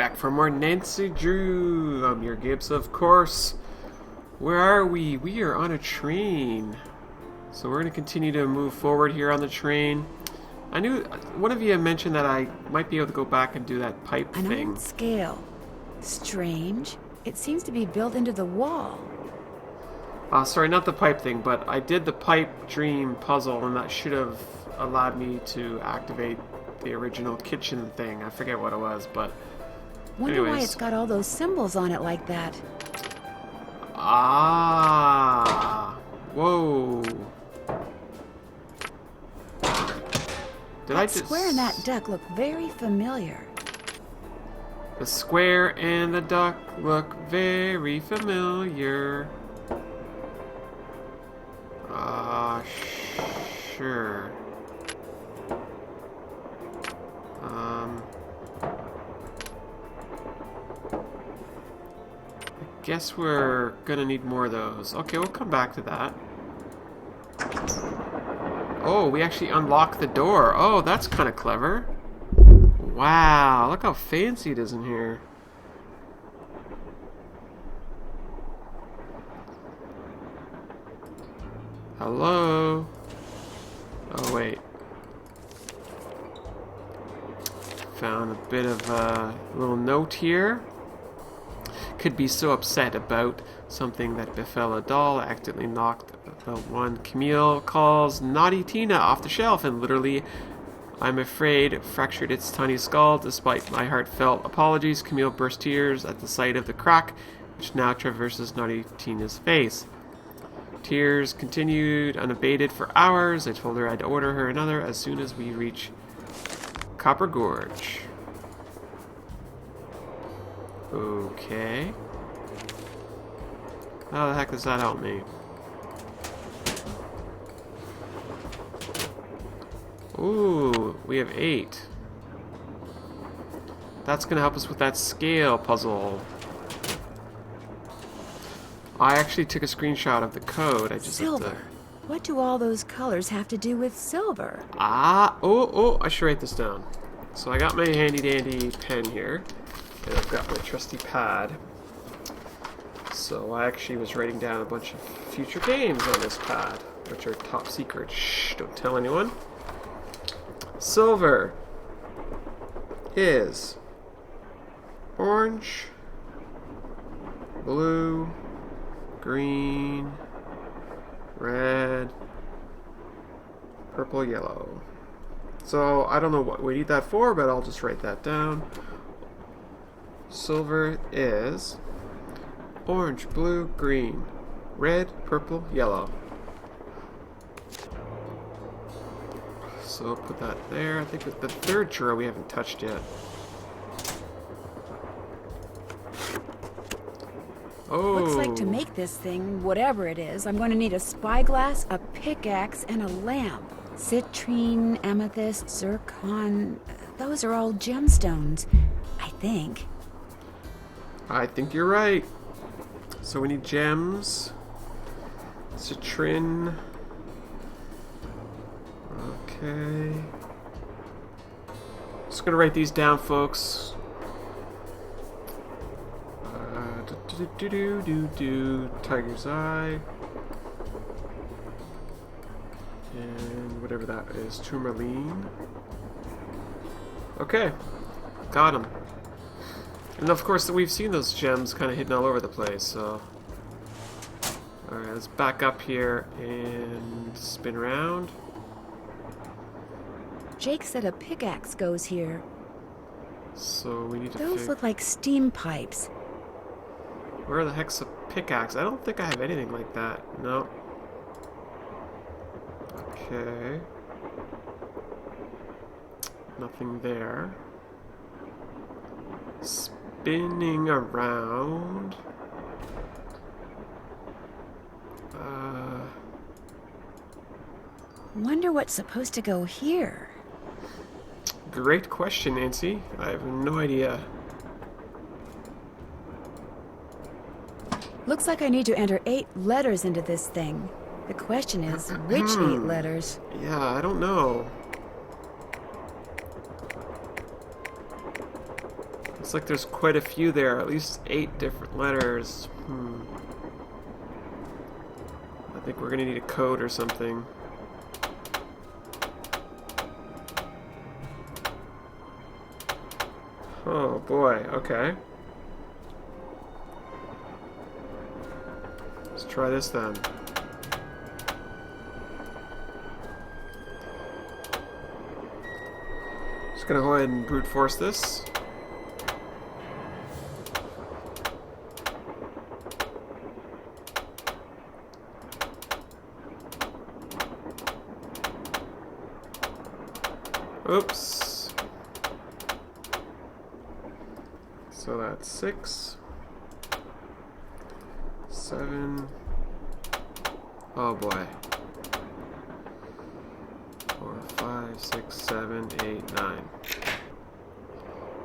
back for more Nancy Drew. I'm YourGibs, of course. Where are we? We are on a train. So we're going to continue to move forward here on the train. I knew one of you had mentioned that I might be able to go back and do that pipe An thing. old scale. Strange. It seems to be built into the wall. Sorry, not the pipe thing, but I did the pipe dream puzzle, and that should have allowed me to activate the original kitchen thing. I forget what it was, but Wonder anyways. why it's got all those symbols on it like that. Ah, whoa. Did I That just... square and that duck look very familiar. The square and the duck look very familiar. Sure. I guess we're gonna need more of those. Okay, we'll come back to that. Oh, we actually unlocked the door. Oh, that's kind of clever. Wow, look how fancy it is in here. Hello? Oh, wait. Found a bit of a little note here. Could be so upset about something that befell a doll, accidentally knocked the one Camille calls Naughty Tina off the shelf, and literally, I'm afraid, fractured its tiny skull. Despite my heartfelt apologies, Camille burst tears at the sight of the crack, which now traverses Naughty Tina's face. Tears continued unabated for hours. I told her I'd order her another as soon as we reach Copper Gorge. Okay. How the heck does that help me? Ooh, we have 8. That's gonna help us with that scale puzzle. I actually took a screenshot of the code. I just Silver. What do all those colors have to do with silver? I should write this down. So I got my handy dandy pen here, and I've got my trusty pad. So I actually was writing down a bunch of future games on this pad, which are top secret. Shh, don't tell anyone. Silver is orange, blue, green, red, purple, yellow. So I don't know what we need that for, but I'll just write that down. Silver is orange, blue, green, red, purple, yellow. So put that there. I think the third drawer we haven't touched yet. Oh. Looks like to make this thing, whatever it is, I'm going to need a spyglass, a pickaxe, and a lamp. Citrine, amethyst, zircon, those are all gemstones, I think. I think you're right. So we need gems, citrine. Okay. Just gonna write these down, folks. Tiger's eye. And whatever that is, tourmaline. Okay, got him. And of course, we've seen those gems kind of hidden all over the place, so... Alright, let's back up here and spin around. Jake said a pickaxe goes here. So we need to Those look like steam pipes. Where the heck's a pickaxe? I don't think I have anything like that. No. Okay. Nothing there. Spinning around. Wonder what's supposed to go here. Great question, Nancy. I have no idea. Looks like I need to enter 8 letters into this thing. The question is, which 8 letters? Yeah, I don't know. Looks like there's quite a few there, at least 8 different letters. I think we're gonna need a code or something. Oh boy, okay. Let's try this then. Just gonna go ahead and brute force this. Oops. So that's 6, 7. Oh boy. 4, 5, 6, 7, 8, 9.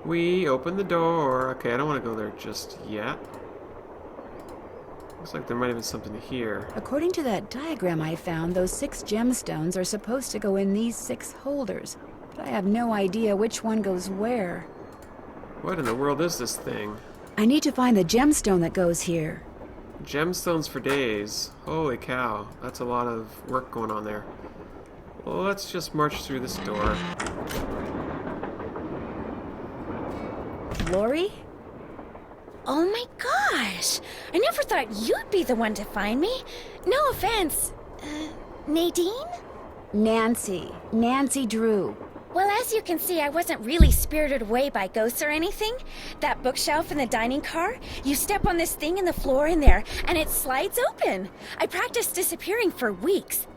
We open the door. Okay, I don't want to go there just yet. Looks like there might have been something here. According to that diagram I found, those 6 gemstones are supposed to go in these 6 holders. But I have no idea which one goes where. What in the world is this thing? I need to find the gemstone that goes here. Gemstones for days. Holy cow. That's a lot of work going on there. Well, let's just march through this door. Lori? Oh my gosh! I never thought you'd be the one to find me. No offense. Nadine? Nancy Drew. Well, as you can see, I wasn't really spirited away by ghosts or anything. That bookshelf in the dining car, you step on this thing in the floor in there, and it slides open. I practiced disappearing for weeks.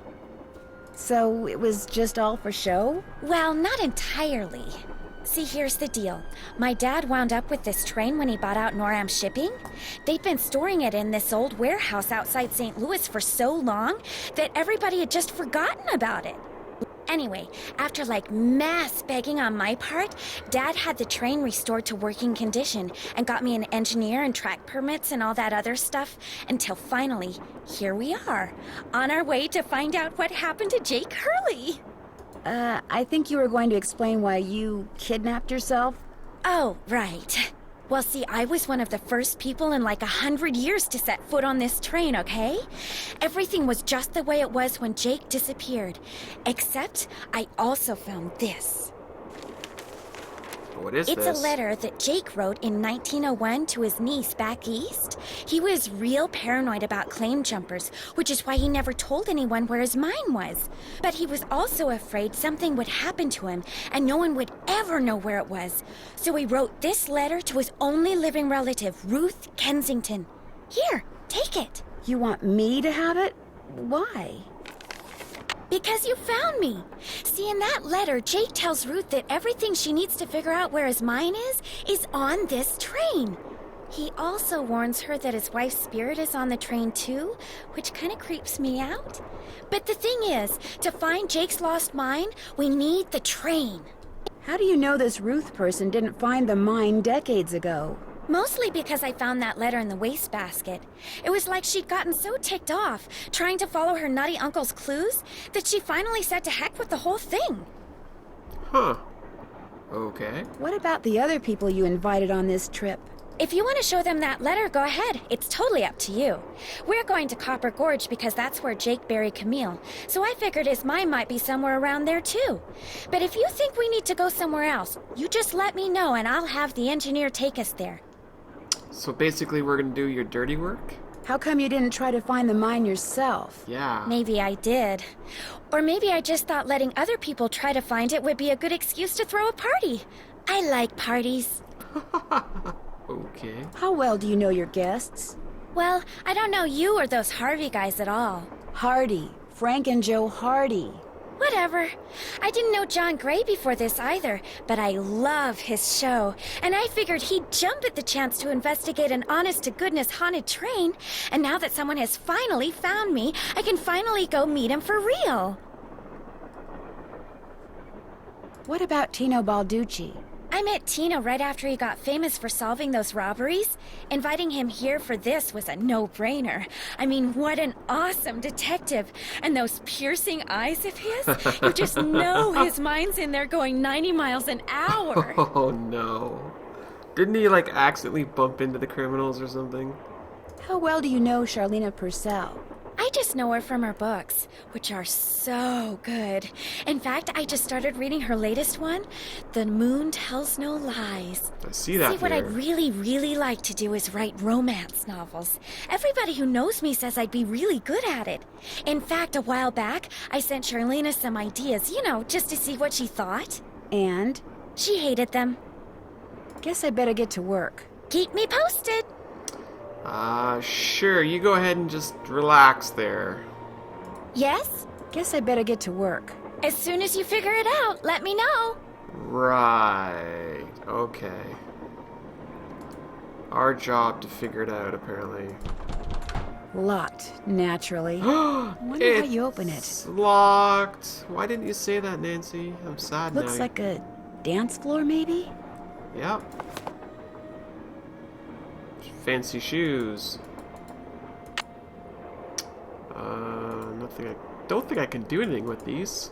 So it was just all for show? Well, not entirely. See, here's the deal. My dad wound up with this train when he bought out Noram Shipping. They'd been storing it in this old warehouse outside St. Louis for so long that everybody had just forgotten about it. Anyway, after mass begging on my part, Dad had the train restored to working condition and got me an engineer and track permits and all that other stuff until finally, here we are, on our way to find out what happened to Jake Hurley. I think you were going to explain why you kidnapped yourself. Oh, right. Well, see, I was one of the first people in 100 years to set foot on this train, okay? Everything was just the way it was when Jake disappeared. Except, I also found this. What is this? It's a letter that Jake wrote in 1901 to his niece back east. He was real paranoid about claim jumpers, which is why he never told anyone where his mine was. But he was also afraid something would happen to him, and no one would ever know where it was. So he wrote this letter to his only living relative, Ruth Kensington. Here, take it. You want me to have it? Why? Because you found me. See, in that letter, Jake tells Ruth that everything she needs to figure out where his mine is on this train. He also warns her that his wife's spirit is on the train too, which kind of creeps me out. But the thing is, to find Jake's lost mine, we need the train. How do you know this Ruth person didn't find the mine decades ago? Mostly because I found that letter in the wastebasket. It was like she'd gotten so ticked off, trying to follow her nutty uncle's clues, that she finally said to heck with the whole thing. Huh. Okay. What about the other people you invited on this trip? If you want to show them that letter, go ahead. It's totally up to you. We're going to Copper Gorge because that's where Jake buried Camille, so I figured his mine might be somewhere around there too. But if you think we need to go somewhere else, you just let me know and I'll have the engineer take us there. So basically we're gonna do your dirty work? How come you didn't try to find the mine yourself? Yeah. Maybe I did. Or maybe I just thought letting other people try to find it would be a good excuse to throw a party. I like parties. Okay. How well do you know your guests? Well, I don't know you or those Harvey guys at all. Hardy. Frank and Joe Hardy. Whatever. I didn't know John Gray before this either, but I love his show, and I figured he'd jump at the chance to investigate an honest-to-goodness haunted train, and now that someone has finally found me, I can finally go meet him for real. What about Tino Balducci? I met Tino right after he got famous for solving those robberies. Inviting him here for this was a no-brainer. I mean, what an awesome detective. And those piercing eyes of his, you just know his mind's in there going 90 miles an hour. Oh, no. Didn't he, like, accidentally bump into the criminals or something? How well do you know Charlena Purcell? I just know her from her books, which are so good. In fact, I just started reading her latest one, The Moon Tells No Lies. I see that See, what here. I'd really, really like to do is write romance novels. Everybody who knows me says I'd be really good at it. In fact, a while back, I sent Charlena some ideas, just to see what she thought. And? She hated them. Guess I better get to work. Keep me posted. Sure, you go ahead and just relax there. Yes? Guess I better get to work. As soon as you figure it out, let me know. Right, okay. Our job to figure it out, apparently. Locked, naturally. I wonder how you open it. It's locked. Why didn't you say that, Nancy? I'm sad now. Looks like a dance floor, maybe? Yep. Fancy shoes. Nothing. I don't think I can do anything with these.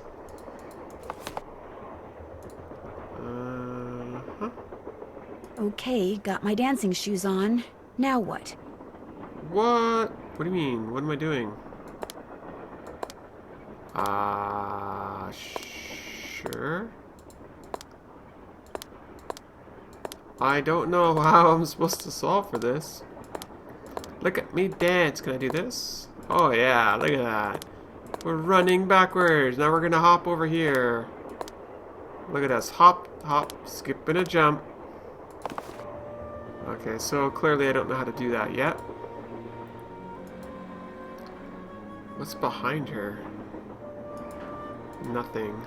Huh? Okay, got my dancing shoes on. Now what? What? What do you mean? What am I doing? Sure. I don't know how I'm supposed to solve for this. Look at me dance. Can I do this? Oh yeah, look at that. We're running backwards. Now we're gonna hop over here. Look at us. Hop, hop, skip and a jump. Okay, so clearly I don't know how to do that yet. What's behind her? Nothing.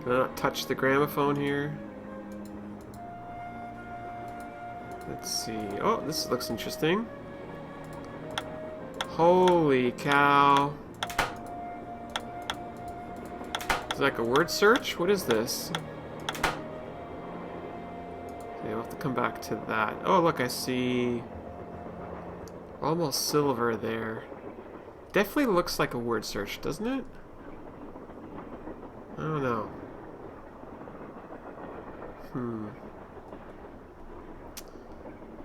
Can I not touch the gramophone here? Let's see. Oh, this looks interesting. Holy cow. Is it like a word search? What is this? Okay, we'll have to come back to that. Oh, look, I see almost silver there. Definitely looks like a word search, doesn't it? I don't know.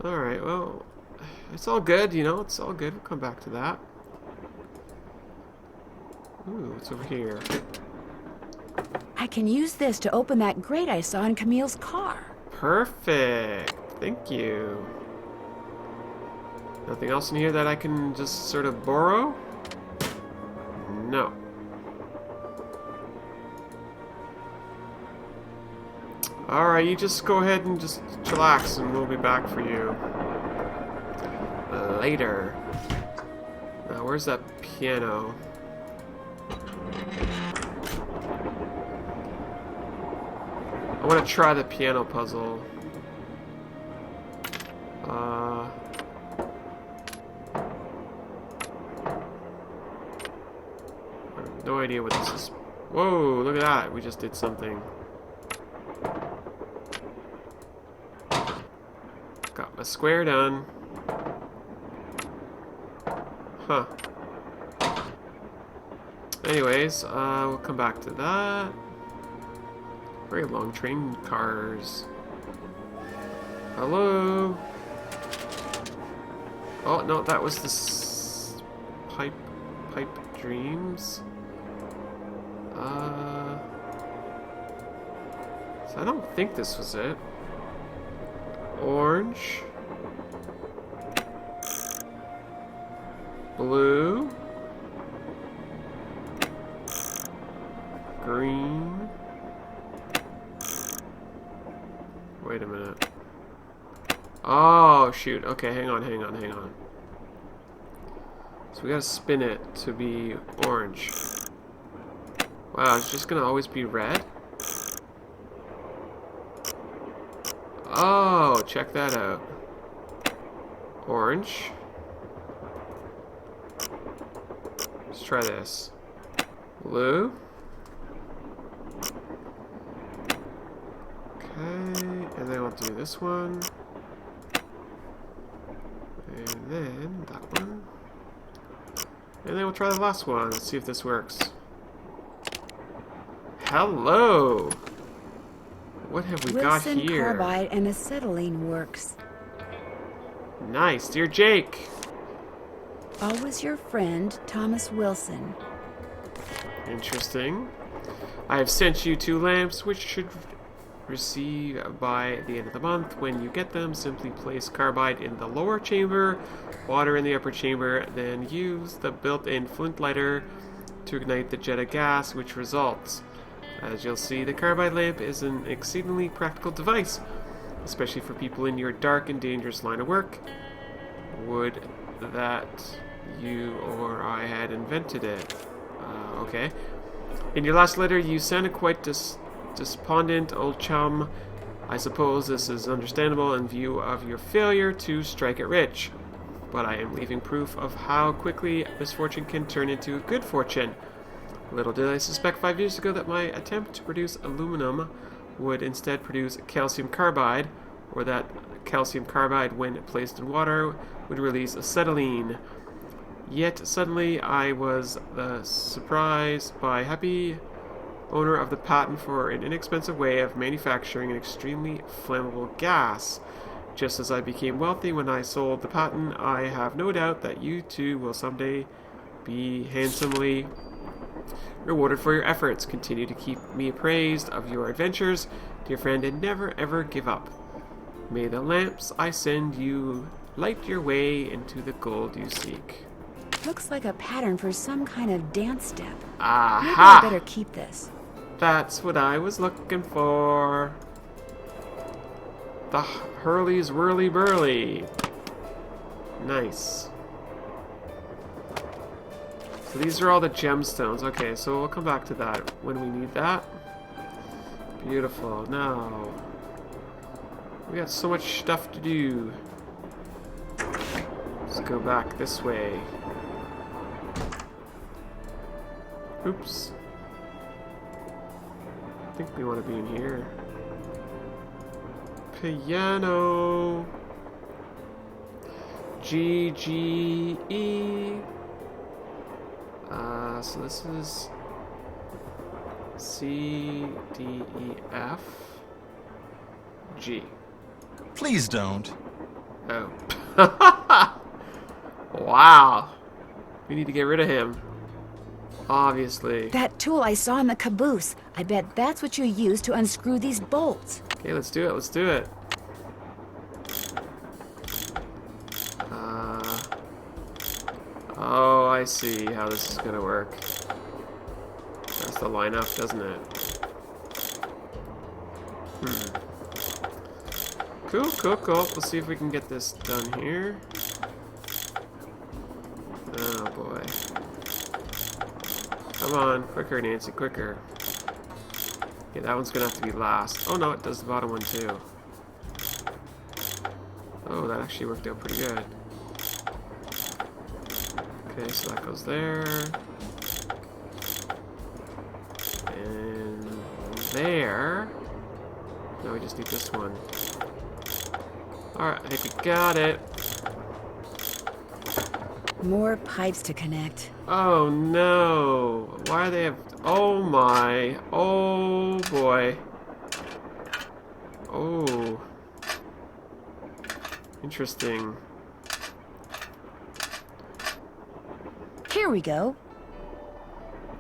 Alright, well, it's all good, it's all good. We'll come back to that. Ooh, what's over here? I can use this to open that grate I saw in Camille's car. Perfect. Thank you. Nothing else in here that I can just sort of borrow? No. Alright, you just go ahead and just chillax and we'll be back for you later. Now, where's that piano? I want to try the piano puzzle. I have no idea what this is. Whoa, look at that. We just did something. Got my square done. Huh. Anyways, we'll come back to that. Very long train cars. Hello? Oh, no, that was the pipe dreams. So I don't think this was it. Orange. Blue. Green. Wait a minute. Oh, shoot. Okay, hang on. So we gotta spin it to be orange. Wow, it's just gonna always be red? Oh, check that out. Orange. Let's try this. Blue. Okay, and then we'll do this one. And then that one. And then we'll try the last one. Let's see if this works. Hello! What have we got Wilson here? carbide and acetylene works. Nice, dear Jake. Always your friend, Thomas Wilson. Interesting. I have sent you 2 lamps, which should receive by the end of the month. When you get them, simply place carbide in the lower chamber, water in the upper chamber, then use the built-in flint lighter to ignite the jet of gas which results. As you'll see, the carbide lamp is an exceedingly practical device, especially for people in your dark and dangerous line of work. Would that you or I had invented it. Okay. In your last letter, you sounded quite despondent, old chum. I suppose this is understandable in view of your failure to strike it rich. But I am leaving proof of how quickly misfortune can turn into good fortune. Little did I suspect 5 years ago that my attempt to produce aluminum would instead produce calcium carbide, or that calcium carbide, when placed in water, would release acetylene. Yet suddenly I was surprised by happy owner of the patent for an inexpensive way of manufacturing an extremely flammable gas. Just as I became wealthy when I sold the patent, I have no doubt that you too will someday be handsomely rewarded for your efforts. Continue to keep me appraised of your adventures, dear friend, and never ever give up. May the lamps I send you light your way into the gold you seek. Looks like a pattern for some kind of dance step. Maybe Aha! I better keep this. That's what I was looking for. The Hurley's Whirly Burly. Nice. So these are all the gemstones. Okay, so we'll come back to that when we need that. Beautiful. Now, we got so much stuff to do. Let's go back this way. Oops. I think we want to be in here. Piano. G, G, E. So this is C, D, E, F, G. Please don't. Oh. Wow. We need to get rid of him. Obviously. That tool I saw in the caboose. I bet that's what you use to unscrew these bolts. Okay, let's do it. Let's do it. Oh, I see how this is going to work. That's the lineup, doesn't it? Cool, cool, cool. Let's see if we can get this done here. Oh, boy. Come on, quicker, Nancy, quicker. Yeah, that one's going to have to be last. Oh, no, it does the bottom one, too. Oh, that actually worked out pretty good. Okay, so that goes there. And there. Now we just need this one. Alright, I think we got it. More pipes to connect. Oh no! Why do they have... Oh my! Oh boy! Oh. Interesting. Here we go.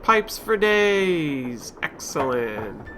Pipes for days! Excellent!